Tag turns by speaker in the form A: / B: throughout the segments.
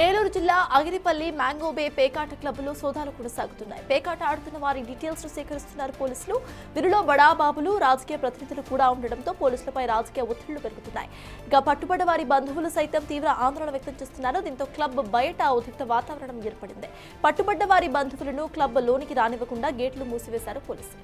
A: ఏలూరు జిల్లా అగిరిపల్లి మ్యాంగో బే పేకాట క్లబ్లో సోదాలు కొనసాగుతున్నాయి. పేకాట ఆడుతున్న వారి డీటెయిల్స్ సేకరిస్తున్నారు పోలీసులు. వీరిలో బడాబాబులు, రాజకీయ ప్రతినిధులు కూడా ఉండడంతో పోలీసులపై రాజకీయ ఒత్తిళ్లు పెరుగుతున్నాయి. ఇక పట్టుబడ్డ వారి బంధువులు సైతం తీవ్ర ఆందోళన వ్యక్తం చేస్తున్నారు. దీంతో క్లబ్ బయట ఉద్రిక్త వాతావరణం ఏర్పడింది. పట్టుబడ్డ వారి బంధువులను క్లబ్ లోనికి రానివ్వకుండా గేట్లు మూసివేశారు పోలీసులు.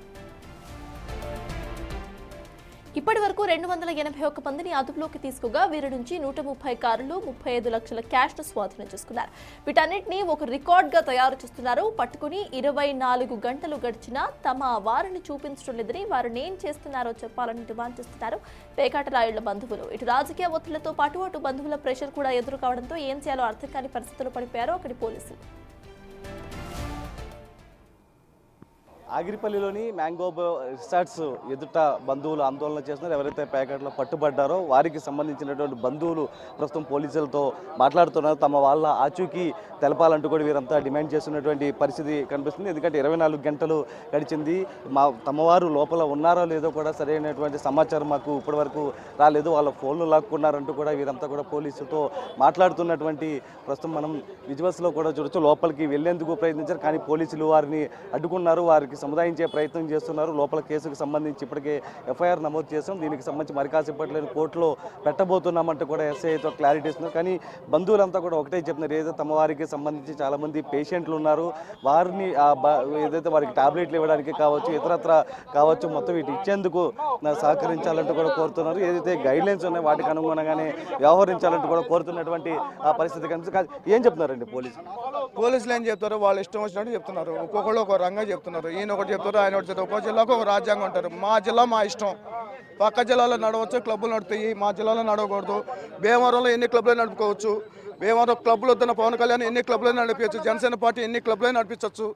A: ఇప్పటి వరకు 281 మందిని అదుపులోకి తీసుకోగా వీరి నుంచి 130 కార్లు, 35 లక్షల క్యాష్ ను స్వాధీనం చేసుకున్నారు. వీటన్నిటిని ఒక రికార్డ్ గా తయారు చేస్తున్నారు. పట్టుకుని 24 గంటలు గడిచినా తమ వారిని చూపించడం లేదని, వారిని ఏం చేస్తున్నారో చెప్పాలని డిమాండ్ చేస్తున్నారు పేకాట రాయుళ్ల బంధువులు. ఇటు రాజకీయ ఒత్తిళ్లతో పాటు అటు బంధువుల ప్రెషర్ కూడా ఎదురు కావడంతో ఏం చేయాలో అర్థం కాని పరిస్థితుల్లో పడిపోయారు అక్కడి పోలీసులు.
B: ఆగిరిపల్లిలోని మ్యాంగో రిసార్ట్స్ ఎదుట బంధువులు ఆందోళన చేస్తున్నారు. ఎవరైతే ప్యాకెట్లో పట్టుబడ్డారో వారికి సంబంధించినటువంటి బంధువులు ప్రస్తుతం పోలీసులతో మాట్లాడుతున్నారు. తమ వాళ్ళ ఆచూకీ తెలపాలంటూ కూడా వీరంతా డిమాండ్ చేస్తున్నటువంటి పరిస్థితి కనిపిస్తుంది. ఎందుకంటే 24 గంటలు గడిచింది. తమవారు లోపల ఉన్నారో లేదో కూడా సరైనటువంటి సమాచారం మాకు ఇప్పటివరకు రాలేదు. వాళ్ళ ఫోన్లు లాక్కున్నారంటూ కూడా వీరంతా కూడా పోలీసులతో మాట్లాడుతున్నటువంటి ప్రస్తుతం మనం విజువల్స్లో కూడా చూడొచ్చు. లోపలికి వెళ్లేందుకు ప్రయత్నించారు, కానీ పోలీసులు వారిని అడ్డుకున్నారు. వారికి సముదాయించే ప్రయత్నం చేస్తున్నారు. లోపల కేసుకు సంబంధించి ఇప్పటికే ఎఫ్ఐఆర్ నమోదు చేసాం. దీనికి సంబంధించి మరి కాసేపట్లేదు కోర్టులో పెట్టబోతున్నామంటూ కూడా ఎస్ఐతో క్లారిటీ ఇస్తున్నారు. కానీ బంధువులంతా కూడా ఒకటే చెప్తున్నారు, ఏదైతే తమ వారికి సంబంధించి చాలామంది పేషెంట్లు ఉన్నారు, వారిని ఏదైతే వారికి టాబ్లెట్లు ఇవ్వడానికి కావచ్చు, ఇతరత్ర కావచ్చు, మొత్తం వీటి ఇచ్చేందుకు సహకరించాలంటూ కూడా కోరుతున్నారు. ఏదైతే గైడ్లైన్స్ ఉన్నాయో వాటికి అనుగుణంగానే వ్యవహరించాలంటూ కూడా కోరుతున్నటువంటి పరిస్థితి కనిపిస్తుంది. ఏం చెప్తున్నారండి
C: పోలీసులు ఏం చెప్తారు? వాళ్ళు ఇష్టం వచ్చినట్టు చెప్తున్నారు. ఒక్కొక్కళ్ళు ఒక రంగా చెప్తున్నారు. ఈయన ఒకటి చెప్తారు, ఆయన ఒకటి చెప్తారు. ఒక్కొక్క జిల్లాకు ఒక రాజ్యాంగం ఉంటారు. మా జిల్లా మా ఇష్టం. పక్క జిల్లాలో నడవచ్చు, క్లబ్బులు నడుతాయి. మా జిల్లాలో నడవకూడదు. భీమవరంలో ఎన్ని క్లబ్లు నడుపుకోవచ్చు. భీమవరం క్లబ్లు వద్దున్న పవన్ కళ్యాణ్ ఎన్ని క్లబ్లు నడిపించవచ్చు. జనసేన పార్టీ ఎన్ని క్లబ్లు నడిపించవచ్చు.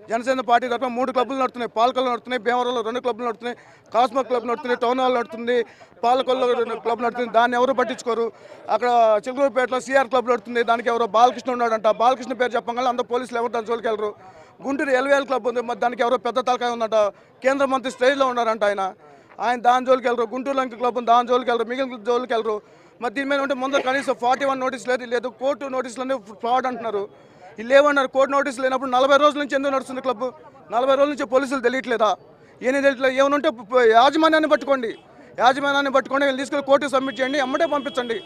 C: జనసేన పార్టీ తరఫున 3 క్లబ్లు నడుతున్నాయి. పాలకొల్లు నడుతున్నాయి, భీమవరంలో 2 క్లబ్లు నడుతున్నాయి, కాస్మో క్లబ్ నడుతున్నాయి, టౌన్ హాల్ నడుతుంది, పాలకొల్లు క్లబ్ నడుతుంది. దాన్ని ఎవరు పట్టించుకోరు. అక్కడ చిలుకూరుపేటలో సిఆర్ క్లబ్ నడుతుంది. దానికి ఎవరో బాలకృష్ణ ఉన్నాడంట. బాలకృష్ణ పేరు చెప్పగానే అందరూ పోలీసులు ఎవరు దాని జోలికి వెళ్ళరు. గుంటూరు ఎల్వేల్ క్లబ్ ఉంది, మరి దానికి ఎవరో పెద్ద తలకాయ ఉందంట. కేంద్ర మంత్రి స్టేజ్లో ఉన్నారంట. ఆయన దాని జోలికి వెళ్ళరు. గుంటూరు లంక క్లబ్ ఉంది, దాని జోలికి వెళ్ళరు. మిగిలిన జోలికి వెళ్ళరు. మరి దీని మీద ఉంటే ముందర కనీసం 41 నోటీస్ లేదు. కోర్టు నోటీసులన్నీ ఫ్రాడ్ అంటున్నారు. వీళ్ళు ఏమన్నారు? కోర్టు నోటీసులు లేనప్పుడు 40 రోజుల నుంచి ఎందుకు నడుస్తుంది క్లబ్? 40 రోజుల నుంచి పోలీసులు తెలియట్లేదా? ఏమీ తెలియట్లేదు. ఏమనుంటే యాజమాన్యాన్ని పట్టుకోండి. వీళ్ళు తీసుకెళ్ళి కోర్టుకు సబ్మిట్ చేయండి. ఎమ్మటే పంపించండి.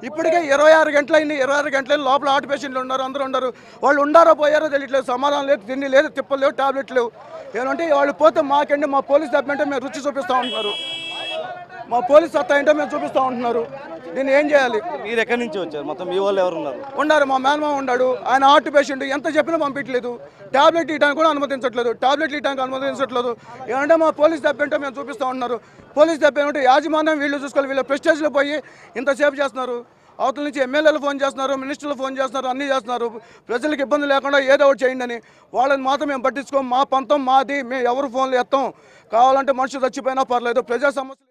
C: ఇప్పటికే 26 గంటలైంది. 26 గంటలైంది. లోపల హార్ట్ పేషెంట్లు ఉన్నారు, అందరూ ఉన్నారు. వాళ్ళు ఉండారో పోయారో తెలియట్లేదు. సమాధానం లేదు, తిండి లేదు, తిప్పలు లేవు, టాబ్లెట్లు లేవు. ఏమంటే వాళ్ళు పోతే మాకండి, మా పోలీస్ డబ్బు మేము రుచి చూపిస్తూ ఉంటున్నారు. మా పోలీస్ సత్తా ఏంటో మేము చూపిస్తూ ఉంటున్నారు. దీన్ని ఏం చేయాలి?
B: మీరు ఎక్కడి నుంచి వచ్చారు? మొత్తం మీ వాళ్ళు ఎవరు
C: ఉన్నారు? మా మేనమామ ఉన్నాడు, ఆయన హార్ట్ పేషెంట్. ఎంత చెప్పినా పంపించలేదు. టాబ్లెట్ ఇవ్వడానికి కూడా అనుమతించట్లేదు. ఏమంటే మా పోలీస్ దెబ్బ ఏంటో మేము చూపిస్తూ ఉంటున్నారు. పోలీస్ దెబ్బ ఏమంటే యాజమాన్యం వీళ్ళు చూసుకోవాలి. వీళ్ళ ప్రెస్టేజ్లో పోయి ఇంతసేపు చేస్తున్నారు. అవతల నుంచి ఎమ్మెల్యేలు ఫోన్ చేస్తున్నారు, మినిస్టర్లు ఫోన్ చేస్తున్నారు, అన్నీ చేస్తున్నారు. ప్రజలకు ఇబ్బంది లేకుండా ఏదో ఒకటి చేయండి అని. వాళ్ళని మాత్రం మేము పట్టించుకోం. మా పంతం మాది. మేము ఎవరు ఫోన్లు ఎత్తాం. కావాలంటే మనుషులు చచ్చిపోయినా పర్లేదు. ప్రజా సమస్యలు